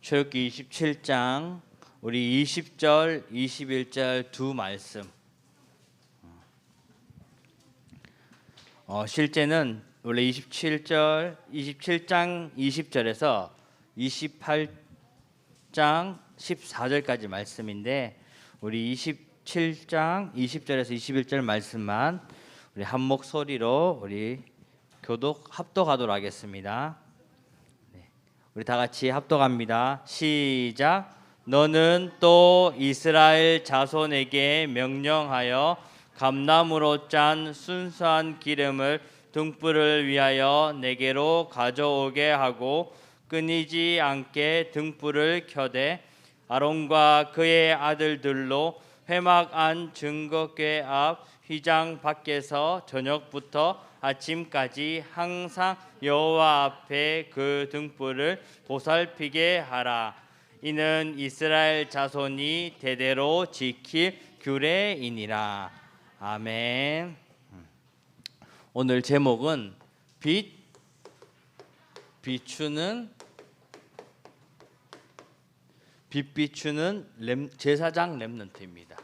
출애굽기 27장 우리 20절, 21절 두 말씀. 실제는 원래 27장 20절에서 28장 14절까지 말씀인데 우리 27장 20절에서 21절 말씀만 우리 한 목소리로 우리 합독하도록 하겠습니다. 우리 다 같이 합독합니다. 시작. 너는 또 이스라엘 자손에게 명령하여 감나무로 짠 순수한 기름을 등불을 위하여 내게로 가져오게 하고 끊이지 않게 등불을 켜되 아론과 그의 아들들로 회막 안 증거궤 앞 휘장 밖에서 저녁부터 아침까지 항상 여호와 앞에 그 등불을 보살피게 하라. 이는 이스라엘 자손이 대대로 지킬 규례이니라. 아멘. 오늘 제목은 비추는 제사장 렘넌트입니다.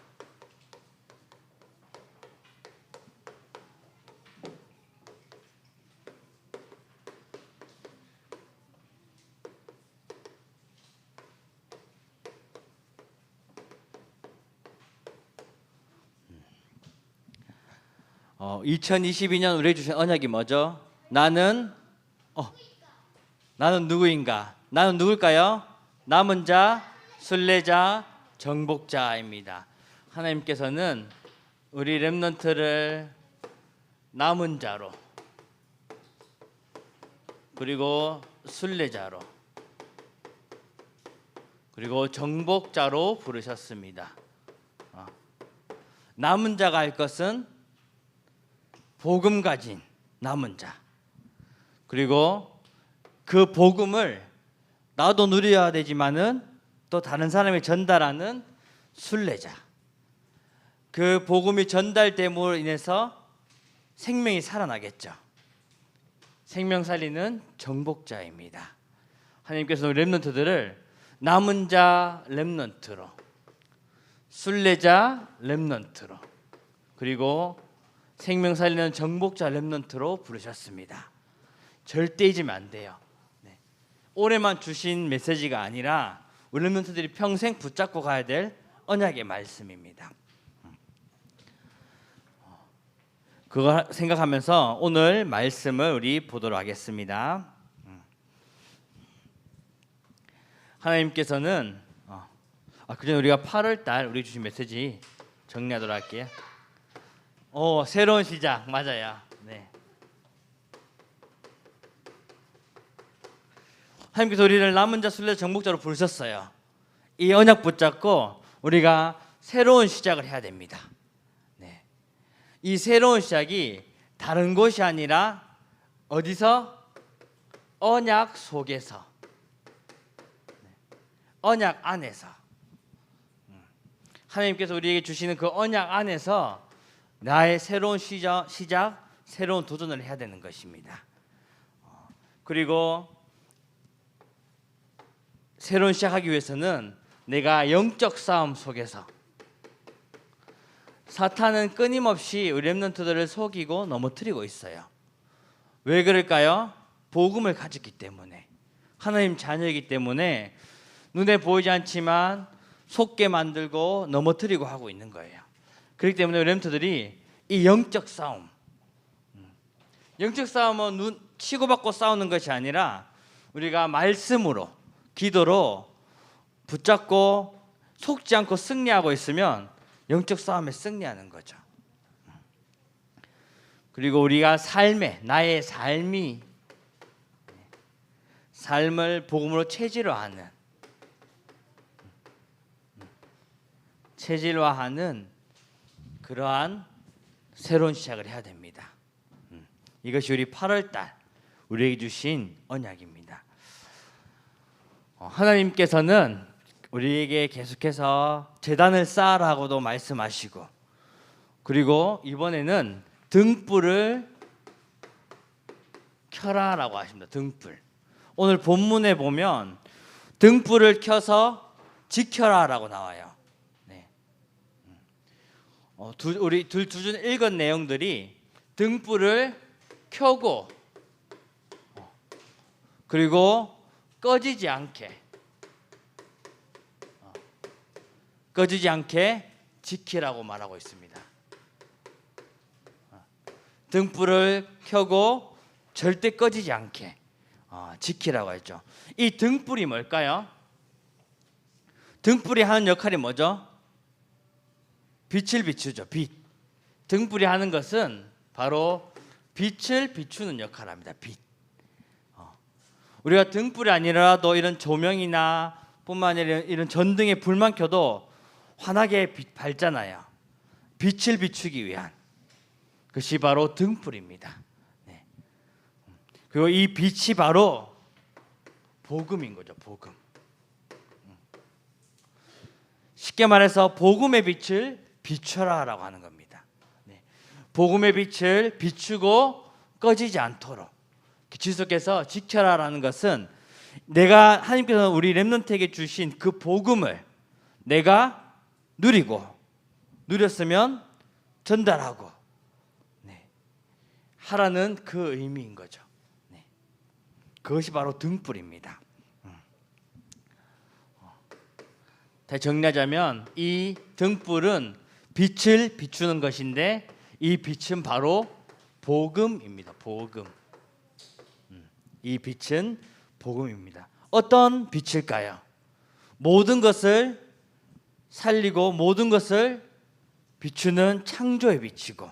어, 2022년 우리에게 주신 언약이 뭐죠? 나는 누구인가? 나는 누굴까요? 남은 자, 순례자, 정복자입니다. 하나님께서는 우리 렘넌트를 남은 자로 그리고 순례자로 그리고 정복자로 부르셨습니다. 남은 자가 할 것은 복음 가진 남은 자, 그리고 그 복음을 나도 누려야 되지만은 또 다른 사람에 전달하는 순례자, 그 복음이 전달됨으로 인해서 생명이 살아나겠죠. 생명 살리는 정복자입니다. 하나님께서 렘넌트들을 남은 자 렘넌트로, 순례자 렘넌트로, 그리고 생명 살리는 정복자 렘넌트로 부르셨습니다. 절대 잊으면 안 돼요. 올해만 주신 메시지가 아니라 우리 렘넌트들이 평생 붙잡고 가야 될 언약의 말씀입니다. 그거 생각하면서 오늘 말씀을 우리 보도록 하겠습니다. 하나님께서는 그전에 우리가 8월 달 우리 주신 메시지 정리하도록 할게요. 새로운 시작. 맞아요. 네. 하나님께서 우리를 남은 자, 순례자, 정복자로 부르셨어요. 이 언약 붙잡고 우리가 새로운 시작을 해야 됩니다. 네. 이 새로운 시작이 다른 곳이 아니라 어디서? 언약 속에서, 언약 안에서. 하나님께서 우리에게 주시는 그 언약 안에서 나의 새로운 시작, 새로운 도전을 해야 되는 것입니다. 그리고 새로운 시작하기 위해서는 내가 영적 싸움 속에서, 사탄은 끊임없이 우리 렘넌트들을 속이고 넘어뜨리고 있어요. 왜 그럴까요? 복음을 가졌기 때문에, 하나님 자녀이기 때문에 눈에 보이지 않지만 속게 만들고 넘어뜨리고 하고 있는 거예요. 그렇기 때문에 렘넌트들이 이 영적 싸움은 치고받고 싸우는 것이 아니라 우리가 말씀으로, 기도로 붙잡고 속지 않고 승리하고 있으면 영적 싸움에 승리하는 거죠. 그리고 우리가 나의 삶을 복음으로 체질화하는 그러한 새로운 시작을 해야 됩니다. 이것이 우리 8월 달 우리에게 주신 언약입니다. 하나님께서는 우리에게 계속해서 제단을 쌓으라고도 말씀하시고, 그리고 이번에는 등불을 켜라라고 하십니다. 등불. 오늘 본문에 보면 등불을 켜서 지켜라라고 나와요. 네. 우리 두 줄 읽은 내용들이 등불을 켜고 그리고 꺼지지 않게 지키라고 말하고 있습니다. 등불을 켜고 절대 꺼지지 않게 지키라고 했죠. 이 등불이 뭘까요? 등불이 하는 역할이 뭐죠? 빛을 비추죠. 빛. 등불이 하는 것은 바로 빛을 비추는 역할을 합니다. 빛. 우리가 등불이 아니라도 이런 조명이나 뿐만 아니라 이런 전등에 불만 켜도 환하게 밝잖아요. 빛을 비추기 위한 그것이 바로 등불입니다. 네. 그리고 이 빛이 바로 복음인 거죠. 복음. 쉽게 말해서 복음의 빛을 비춰라라고 하는 겁니다. 네. 복음의 빛을 비추고 꺼지지 않도록 지속해서 지켜라라는 것은 내가 하나님께서 우리 렘넌트에게 주신 그 복음을 내가 누렸으면 전달하고 하라는 그 의미인 거죠. 그것이 바로 등불입니다. 다시 정리하자면 이 등불은 빛을 비추는 것인데 이 빛은 바로 복음입니다. 복음. 이 빛은 복음입니다. 어떤 빛일까요? 모든 것을 살리고 모든 것을 비추는 창조의 빛이고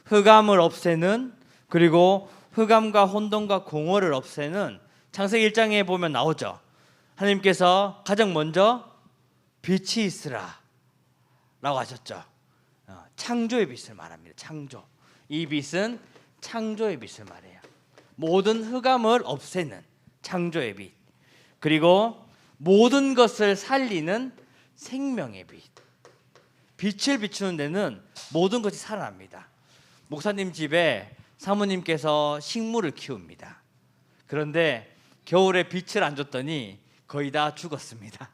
흑암을 없애는 그리고 흑암과 혼돈과 공허를 없애는 창세기 1장에 보면 나오죠. 하나님께서 가장 먼저 빛이 있으라 라고 하셨죠. 창조의 빛을 말합니다. 창조. 이 빛은 창조의 빛을 말해요. 모든 흑암을 없애는 창조의 빛, 그리고 모든 것을 살리는 생명의 빛. 빛을 비추는 데는 모든 것이 살아납니다. 목사님 집에 사모님께서 식물을 키웁니다. 그런데 겨울에 빛을 안 줬더니 거의 다 죽었습니다.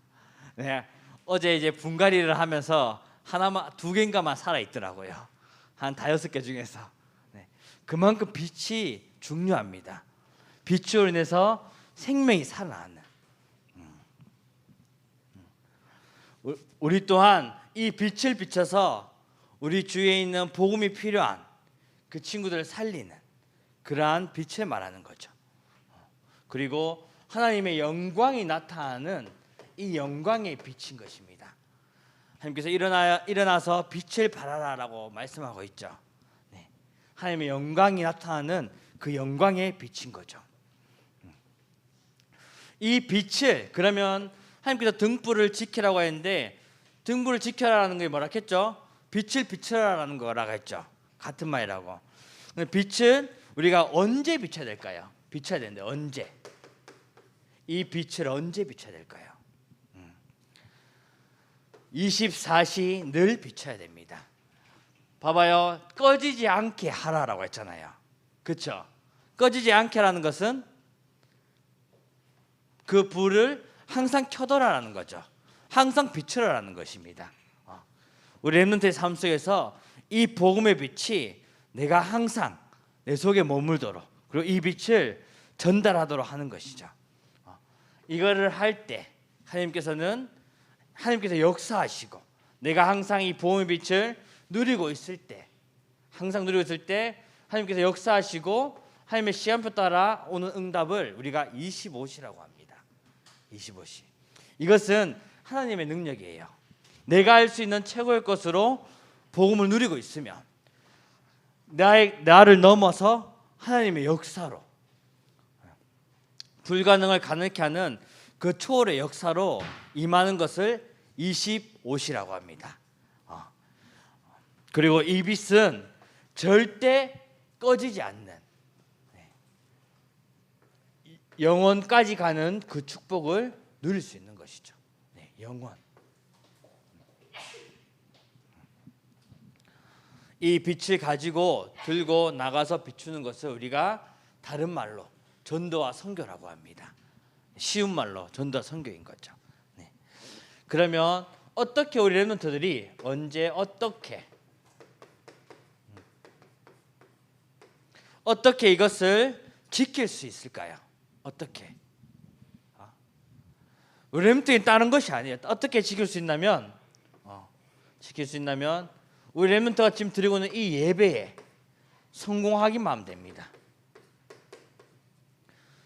네, 어제 이제 분갈이를 하면서 하나만 두 개인가만 살아 있더라고요. 한 5개 중에서. 네, 그만큼 빛이 중요합니다. 빛으로 인해서 생명이 살아나는. 우리 또한 이 빛을 비춰서 우리 주위에 있는 복음이 필요한 그 친구들을 살리는 그러한 빛을 말하는 거죠. 그리고 하나님의 영광이 나타나는 이 영광의 빛인 것입니다. 하나님께서 일어나서 빛을 발하라라고 말씀하고 있죠. 네. 하나님의 영광이 나타나는 그 영광의 빛인 거죠. 이 빛을 그러면 하나님께서 등불을 지키라고 했는데 등불을 지켜라라는 게 뭐라 했죠? 빛을 비춰라라는 거라고 했죠. 같은 말이라고. 빛은 우리가 언제 비춰야 될까요? 비춰야 되는데 언제? 이 빛을 언제 비춰야 될까요? 24시 늘 비춰야 됩니다. 봐봐요. 꺼지지 않게 하라라고 했잖아요. 그렇죠? 꺼지지 않게라는 것은 그 불을 항상 켜둬라라는 거죠. 항상 비추라라는 것입니다. 우리 렘넌트의 삶 속에서 이 복음의 빛이 내가 항상 내 속에 머물도록 그리고 이 빛을 전달하도록 하는 것이죠. 이거를 할 때 하나님께서 역사하시고 내가 항상 이 복음의 빛을 누리고 있을 때 하나님께서 역사하시고 하나님의 시간표 따라 오는 응답을 우리가 25시라고 합니다. 25시. 이것은 하나님의 능력이에요. 내가 할 수 있는 최고의 것으로 복음을 누리고 있으면 나를 넘어서 하나님의 역사로 불가능을 가능케 하는 그 초월의 역사로 임하는 것을 25시라고 합니다. 그리고 이 빛은 절대 꺼지지 않는 영원까지 가는 그 축복을 누릴 수 있는 것이죠. 영원. 이 빛을 가지고 들고 나가서 비추는 것을 우리가 다른 말로 전도와 선교라고 합니다. 쉬운 말로 전도와 선교인 거죠. 네. 그러면 어떻게 우리 렘넌트들이 언제 어떻게 이것을 지킬 수 있을까요? 어떻게? 우리 렘넌트는 다른 것이 아니에요. 어떻게 지킬 수 있냐면 우리 렘넌트가 지금 드리고 있는 이 예배에 성공하기만 하면 됩니다.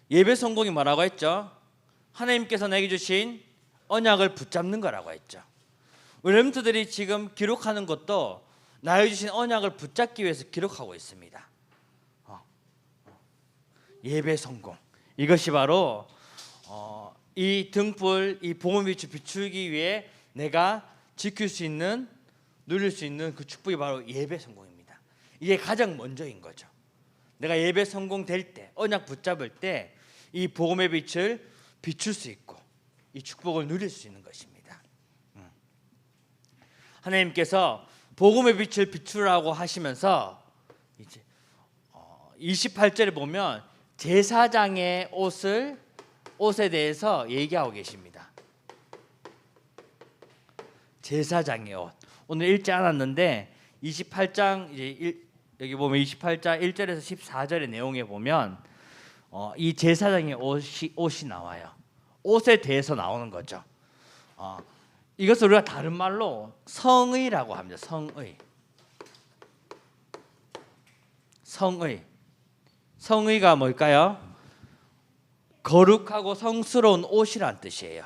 예배 성공이 뭐라고 했죠? 하나님께서 내게 주신 언약을 붙잡는 거라고 했죠. 우리 렘넌트들이 지금 기록하는 것도 나에게 주신 언약을 붙잡기 위해서 기록하고 있습니다. 예배 성공, 이것이 바로 이 등불, 이 복음의 빛을 비추기 위해 내가 지킬 수 있는, 누릴 수 있는 그 축복이 바로 예배 성공입니다. 이게 가장 먼저인 거죠. 내가 예배 성공될 때, 언약 붙잡을 때 이 복음의 빛을 비출 수 있고 이 축복을 누릴 수 있는 것입니다. 하나님께서 복음의 빛을 비추라고 하시면서 이제 28절에 보면 제사장의 옷에 대해서 얘기하고 계십니다. 제사장의 옷. 오늘 읽지 않았는데 28장 이제 여기 보면 28장 1절에서 14절의 내용에 보면 이 제사장의 옷이 나와요. 옷에 대해서 나오는 거죠. 이것을 우리가 다른 말로 성의라고 합니다. 성의가 뭘까요? 거룩하고 성스러운 옷이란 뜻이에요.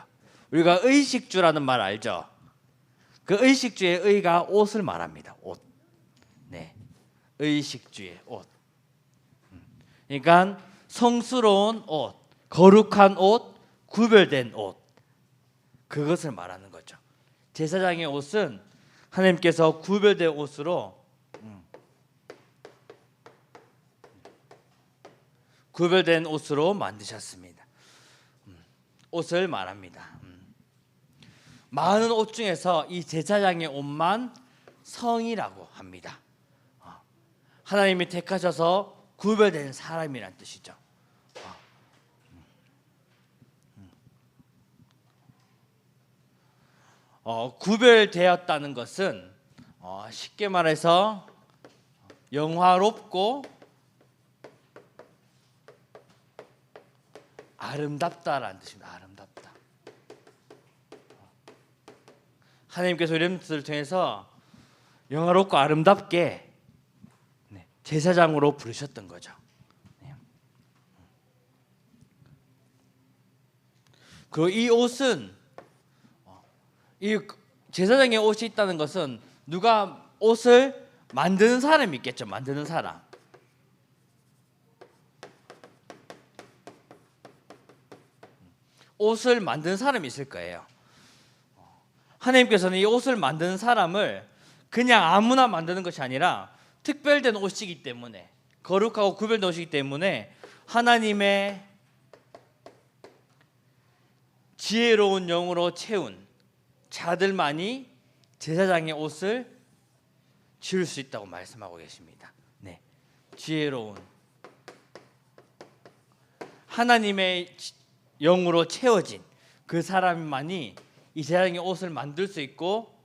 우리가 의식주라는 말 알죠? 그 의식주의 의가 옷을 말합니다. 옷. 네, 의식주의 옷. 그러니까 성스러운 옷, 거룩한 옷, 구별된 옷, 그것을 말하는 거죠. 제사장의 옷은 하나님께서 구별된 옷으로 만드셨습니다. 옷을 말합니다. 많은 옷 중에서 이 제사장의 옷만 성이라고 합니다. 하나님이 택하셔서 구별된 사람이란 뜻이죠. 구별되었다는 것은 쉽게 말해서 영화롭고 아름답다라는 뜻입니다. 아름답다. 하나님께서 렘넌트를 통해서 영화롭고 아름답게 제사장으로 부르셨던 거죠. 그리고 이 옷은 이 제사장의 옷이 있다는 것은 누가 옷을 만드는 사람이 있겠죠. 만드는 사람. 옷을 만드는 사람이 있을 거예요. 하나님께서는 이 옷을 만드는 사람을 그냥 아무나 만드는 것이 아니라 특별된 옷이기 때문에, 거룩하고 구별된 옷이기 때문에 하나님의 지혜로운 영으로 채운 자들만이 제사장의 옷을 지을 수 있다고 말씀하고 계십니다. 네, 지혜로운 하나님의 영으로 채워진 그 사람만이 이 제사장의 옷을 만들 수 있고,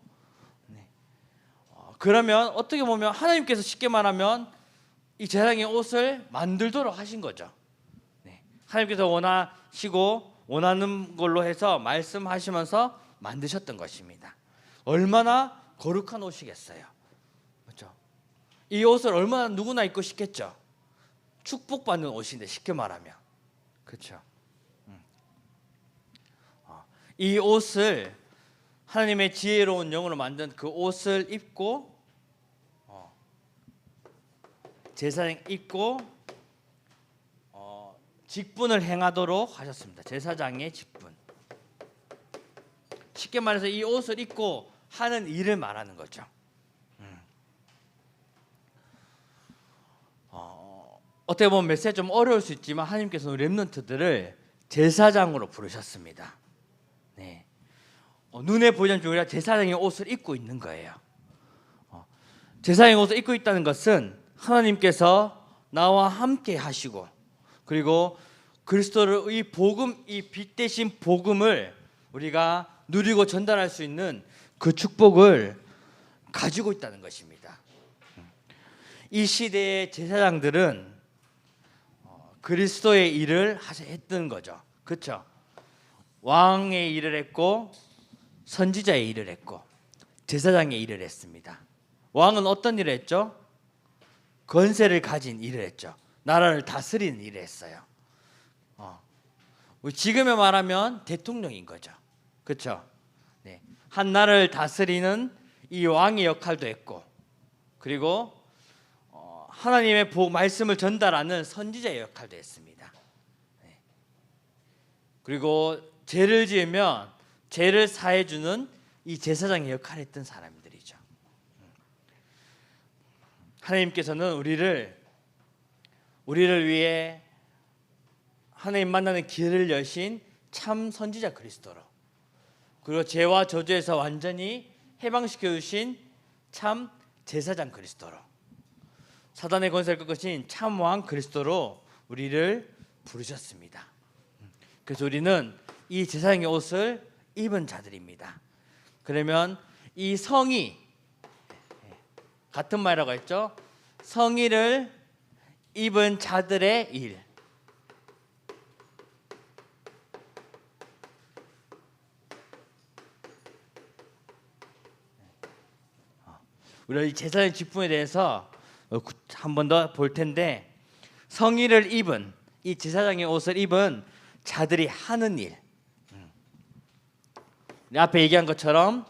그러면 어떻게 보면 하나님께서 쉽게 말하면 이 제사장의 옷을 만들도록 하신 거죠. 하나님께서 원하는 걸로 해서 말씀하시면서 만드셨던 것입니다. 얼마나 거룩한 옷이겠어요. 그렇죠? 이 옷을 얼마나 누구나 입고 싶겠죠. 축복받는 옷인데 쉽게 말하면. 그렇죠? 이 옷을 하나님의 지혜로운 영으로 만든 그 옷을 입고 제사장 입고 직분을 행하도록 하셨습니다. 제사장의 직분. 쉽게 말해서 이 옷을 입고 하는 일을 말하는 거죠. 어떻게 보면 메시지가 좀 어려울 수 있지만 하나님께서는 렘넌트들을 제사장으로 부르셨습니다. 네. 눈에 보이지 않지만 우리가 제사장의 옷을 입고 있는 거예요. 제사장의 옷을 입고 있다는 것은 하나님께서 나와 함께 하시고, 그리고 그리스도를 이 복음, 이 빛 대신 복음을 우리가 누리고 전달할 수 있는 그 축복을 가지고 있다는 것입니다. 이 시대의 제사장들은 그리스도의 일을 했던 거죠. 그렇죠? 왕의 일을 했고 선지자의 일을 했고 제사장의 일을 했습니다. 왕은 어떤 일을 했죠? 권세를 가진 일을 했죠. 나라를 다스리는 일을 했어요. 지금에 말하면 대통령인 거죠. 그렇죠? 네. 한 나라를 다스리는 이 왕의 역할도 했고, 그리고 하나님의 말씀을 전달하는 선지자의 역할도 했습니다. 네. 그리고 죄를 지으면 죄를 사해주는 이 제사장의 역할을 했던 사람들이죠. 하나님께서는 우리를 위해 하나님 만나는 길을 여신 참 선지자 그리스도로, 그리고 죄와 저주에서 완전히 해방시켜 주신 참 제사장 그리스도로, 사단의 권세를 꺾으신 참 왕 그리스도로 우리를 부르셨습니다. 그래서 우리는 이 제사장의 옷을 입은 자들입니다. 그러면 이 성의, 같은 말이라고 했죠. 성의를 입은 자들의 일, 우리가 이 제사장의 직분에 대해서 한 번 더 볼 텐데, 성의를 입은 이 제사장의 옷을 입은 자들이 하는 일, 앞에 얘기한 것처럼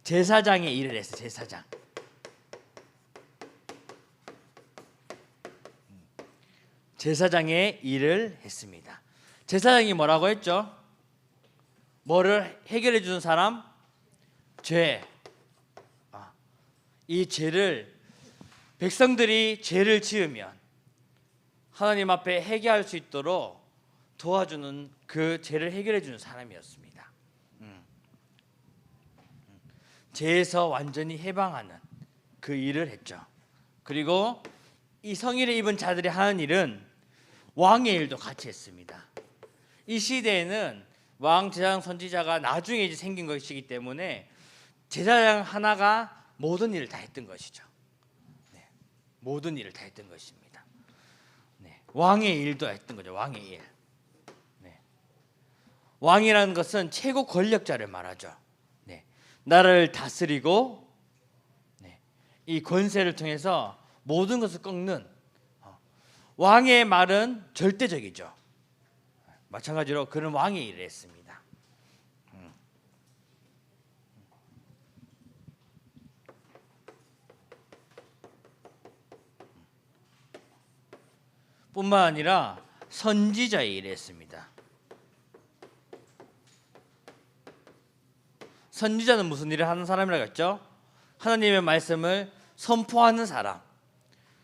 제사장의 일을 했어요. 제사장의 일을 했습니다. 제사장이 뭐라고 했죠? 뭐를 해결해 주는 사람? 죄. 이 죄를, 백성들이 죄를 지으면 하나님 앞에 해결할 수 있도록 도와주는, 그 죄를 해결해 주는 사람이었습니다. 죄에서 완전히 해방하는 그 일을 했죠. 그리고 이 성의를 입은 자들이 하는 일은 왕의 일도 같이 했습니다. 이 시대에는 왕, 제사장, 선지자가 나중에 이제 생긴 것이기 때문에 제사장 하나가 모든 일을 다 했던 것이죠. 네, 모든 일을 다 했던 것입니다. 네, 왕의 일도 했던 거죠. 왕의 일. 네, 왕이라는 것은 최고 권력자를 말하죠. 네, 나라를 다스리고, 네, 이 권세를 통해서 모든 것을 꺾는, 왕의 말은 절대적이죠. 마찬가지로 그는 왕의 일을 했습니다. 뿐만 아니라 선지자의 일을 했습니다. 선지자는 무슨 일을 하는 사람이라고 했죠? 하나님의 말씀을 선포하는 사람,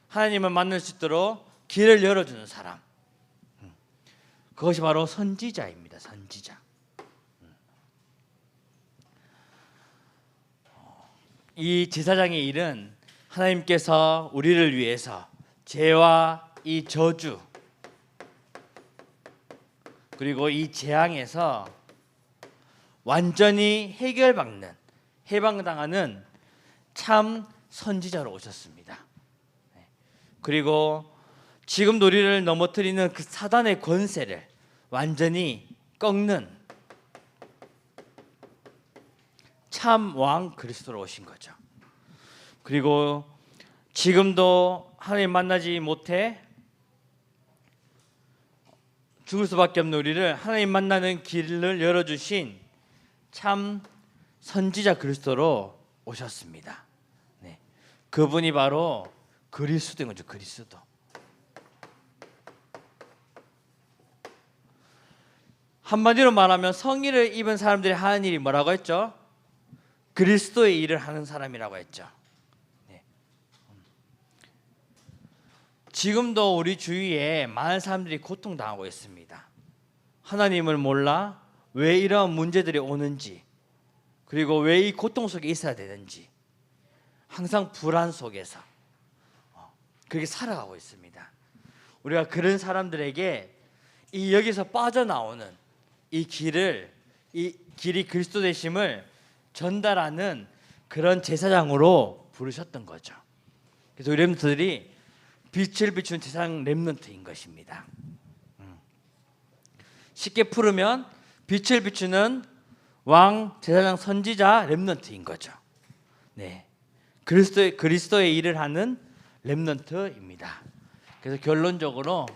하나님을 만날 수 있도록 길을 열어주는 사람, 그것이 바로 선지자입니다. 선지자. 이 제사장의 일은 하나님께서 우리를 위해서 죄와 이 저주, 그리고 이 재앙에서 완전히 해결받는, 해방당하는 참 선지자로 오셨습니다. 그리고 지금 우리를 넘어뜨리는 그 사단의 권세를 완전히 꺾는 참 왕 그리스도로 오신 거죠. 그리고 지금도 하나님 만나지 못해 죽을 수밖에 없는 우리를 하나님 만나는 길을 열어주신 참 선지자 그리스도로 오셨습니다. 네, 그분이 바로 그리스도인 거죠. 그리스도. 한마디로 말하면 성의를 입은 사람들이 하는 일이 뭐라고 했죠? 그리스도의 일을 하는 사람이라고 했죠. 네. 지금도 우리 주위에 많은 사람들이 고통당하고 있습니다. 하나님을 몰라 왜 이런 문제들이 오는지, 그리고 왜 이 고통 속에 있어야 되는지 항상 불안 속에서 그렇게 살아가고 있습니다. 우리가 그런 사람들에게 이 여기서 빠져나오는 이 길이 그리스도 되심을 전달하는 그런 제사장으로 부르셨던 거죠. 그래서 우리 렘넌트들이 빛을 비추는 제사장 렘넌트인 것입니다. 쉽게 풀으면 빛을 비추는 왕 제사장 선지자 렘넌트인 거죠. 네, 그리스도의 일을 하는 렘넌트입니다. 그래서 결론적으로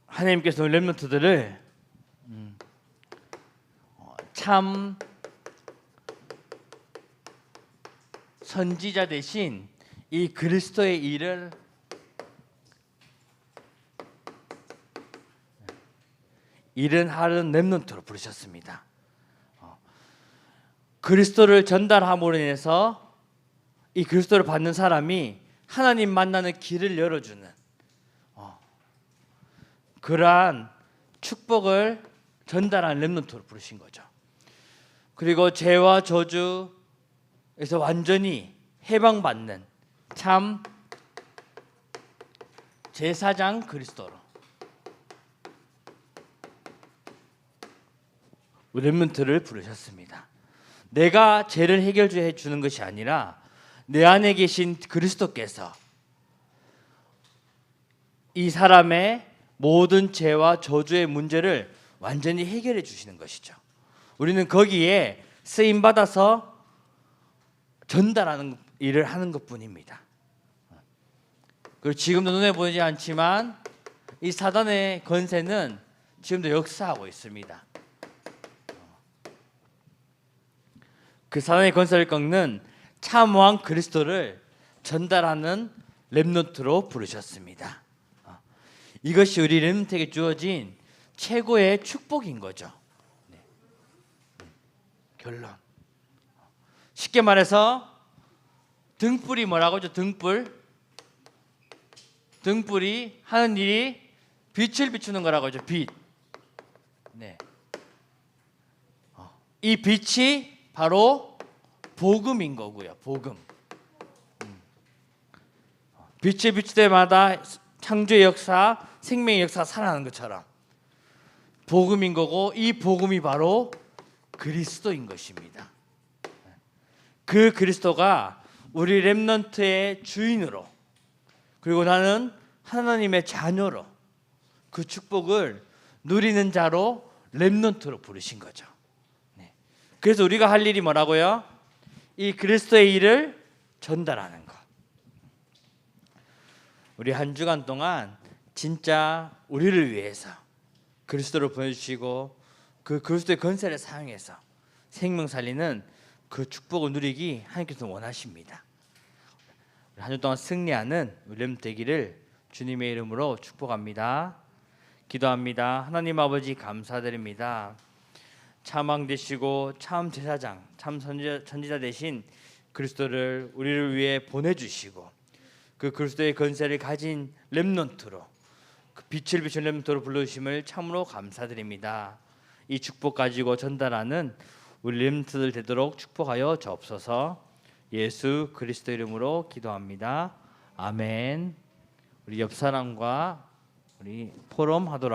하나님께서 렘넌트들을 참 선지자 대신 이 그리스도의 일을 하는 렘넌트로 부르셨습니다. 그리스도를 전달함으로 인해서 이 그리스도를 받는 사람이 하나님 만나는 길을 열어주는 그러한 축복을 전달하는 렘넌트로 부르신 거죠. 그리고 죄와 저주에서 완전히 해방받는 참 제사장 그리스도로 렘넌트를 부르셨습니다. 내가 죄를 해결해 주는 것이 아니라 내 안에 계신 그리스도께서 이 사람의 모든 죄와 저주의 문제를 완전히 해결해 주시는 것이죠. 우리는 거기에 쓰임 받아서 전달하는 일을 하는 것뿐입니다. 그리고 지금도 눈에 보이지 않지만 이 사단의 권세는 지금도 역사하고 있습니다. 그 사단의 권세를 꺾는 참왕 그리스도를 전달하는 렘넌트로 부르셨습니다. 이것이 우리 렘넌트에게 주어진 최고의 축복인 거죠. 네. 결론. 쉽게 말해서 등불이 뭐라고 하죠? 등불이 하는 일이 빛을 비추는 거라고 하죠. 빛. 네. 이 빛이 바로 복음인 거고요. 복음. 빛을 비출 때마다 창조의 역사, 생명의 역사가 살아나는 것처럼 복음인 거고, 이 복음이 바로 그리스도인 것입니다. 그 그리스도가 우리 렘넌트의 주인으로, 그리고 나는 하나님의 자녀로 그 축복을 누리는 자로 렘넌트로 부르신 거죠. 그래서 우리가 할 일이 뭐라고요? 이 그리스도의 일을 전달하는 것. 우리 한 주간 동안 진짜 우리를 위해서 그리스도를 보내주시고 그 그리스도의 권세를 사용해서 생명 살리는 그 축복을 누리기 하나님께서 원하십니다. 한 주 동안 승리하는 우리 렘넌트 되기를 주님의 이름으로 축복합니다. 기도합니다. 하나님 아버지 감사드립니다. 참 왕 되시고 참 제사장, 참 선지자 되신 그리스도를 우리를 위해 보내주시고 그 그리스도의 권세를 가진 렘넌트로, 그 빛을 비춘 렘넌트로 불러주심을 참으로 감사드립니다. 이 축복 가지고 전달하는 우리 렘넌트들 되도록 축복하여 주옵소서. 예수 그리스도 이름으로 기도합니다. 아멘. 우리 옆 사람과 우리 포럼하도록